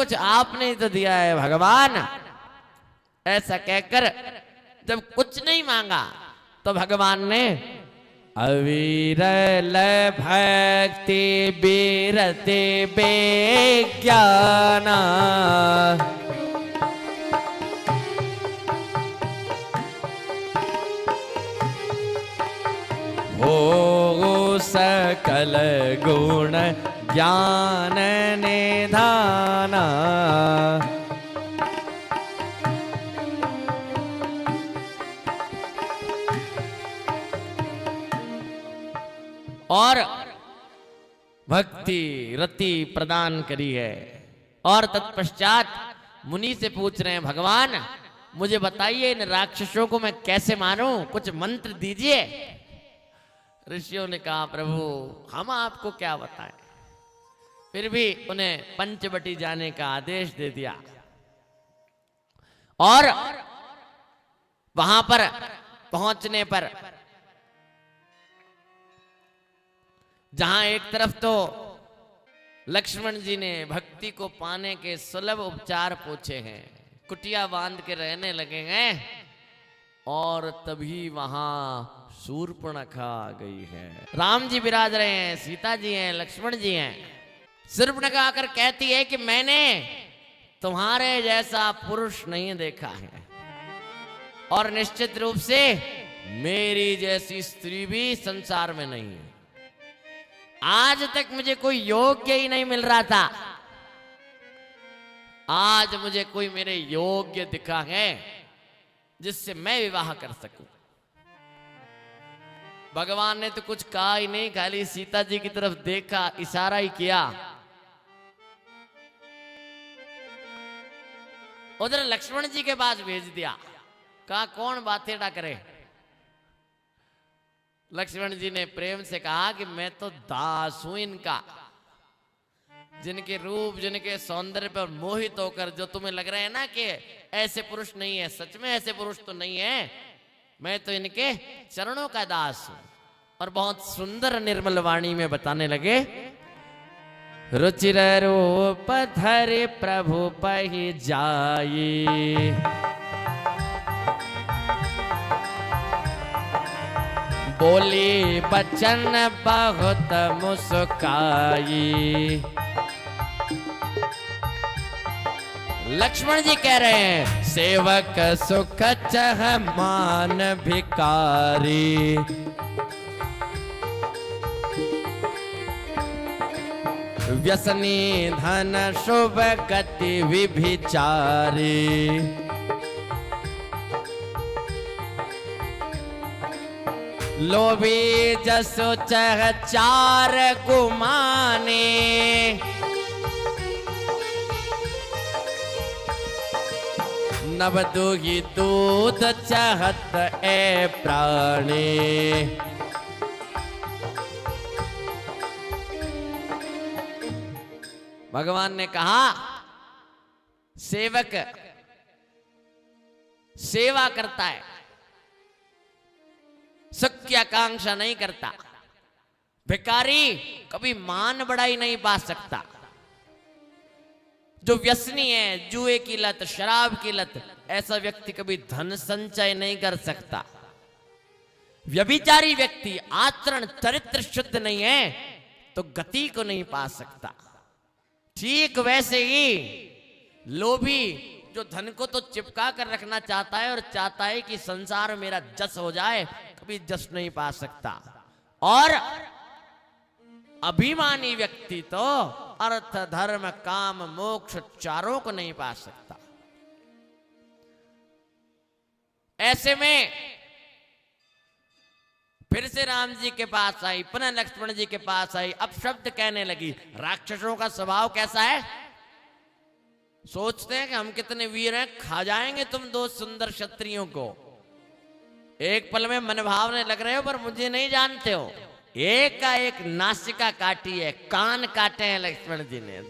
कुछ आपने ही तो दिया है भगवान। ऐसा कहकर जब कुछ नहीं मांगा तो भगवान ने अविरल भक्ति बीरते बेज्ञाना हो सकल गुण ज्ञान निधाना। और भक्ति रति प्रदान करी है। और तत्पश्चात मुनि से पूछ रहे हैं, भगवान मुझे बताइए इन राक्षसों को मैं कैसे मारूं, कुछ मंत्र दीजिए। ऋषियों ने कहा, प्रभु हम आपको क्या बताएं। फिर भी उन्हें पंचवटी जाने का आदेश दे दिया। और वहां पर पहुंचने पर जहां एक तरफ तो लक्ष्मण जी ने भक्ति को पाने के सुलभ उपचार पूछे हैं, कुटिया बांध के रहने लगे हैं, और तभी वहां शूर्पणखा आ गई है। राम जी विराज रहे हैं, सीता जी हैं, लक्ष्मण जी हैं। शूर्पणखा आकर कहती है कि मैंने तुम्हारे जैसा पुरुष नहीं देखा है, और निश्चित रूप से मेरी जैसी स्त्री भी संसार में नहीं है। आज तक मुझे कोई योग्य ही नहीं मिल रहा था, आज मुझे कोई मेरे योग्य दिखा है जिससे मैं विवाह कर सकूं। भगवान ने तो कुछ कहा ही नहीं, खाली सीता जी की तरफ देखा, इशारा ही किया। उधर लक्ष्मण जी के पास भेज दिया, कहा कौन बातें करे। लक्ष्मण जी ने प्रेम से कहा कि मैं तो दास हूं इनका, जिनके रूप जिनके सौंदर्य पर मोहित होकर जो तुम्हें लग रहा है ना कि ऐसे पुरुष नहीं है, सच में ऐसे पुरुष तो नहीं है, मैं तो इनके चरणों का दास हूं। और बहुत सुंदर निर्मल वाणी में बताने लगे, रुचिर रूप धरे प्रभु पहि जाई, बोली बचन बहुत मुस्काई। लक्ष्मण जी कह रहे हैं, सेवक सुख चह मान भिकारी, व्यसनी धन शुभ गति विभिचारी, लोभी जसो चह चार गुमाने, नव दुही दूध चहत ए प्राणी। भगवान ने कहा, सेवक सेवा करता है, सुख की आकांक्षा नहीं करता। भिखारी कभी मान बढ़ाई नहीं पा सकता। जो व्यसनी है, जुए की लत, शराब की लत, ऐसा व्यक्ति कभी धन संचय नहीं कर सकता। व्यभिचारी व्यक्ति आचरण चरित्र शुद्ध नहीं है तो गति को नहीं पा सकता। ठीक वैसे ही लोभी जो धन को तो चिपका कर रखना चाहता है और चाहता है कि संसार मेरा जस हो जाए, कभी जस नहीं पा सकता। और अभिमानी व्यक्ति तो अर्थ धर्म काम मोक्ष चारों को नहीं पा सकता। ऐसे में फिर से राम जी के पास आई, पुनः लक्ष्मण जी के पास आई। अब शब्द कहने लगी। राक्षसों का स्वभाव कैसा है? सोचते हैं कि हम कितने वीर हैं, खा जाएंगे तुम दो सुंदर क्षत्रियों को। एक पल में मनभावने लग रहे हो पर मुझे नहीं जानते हो। एक का एक नासिका काटी है, कान काटे हैं लक्ष्मण जी ने।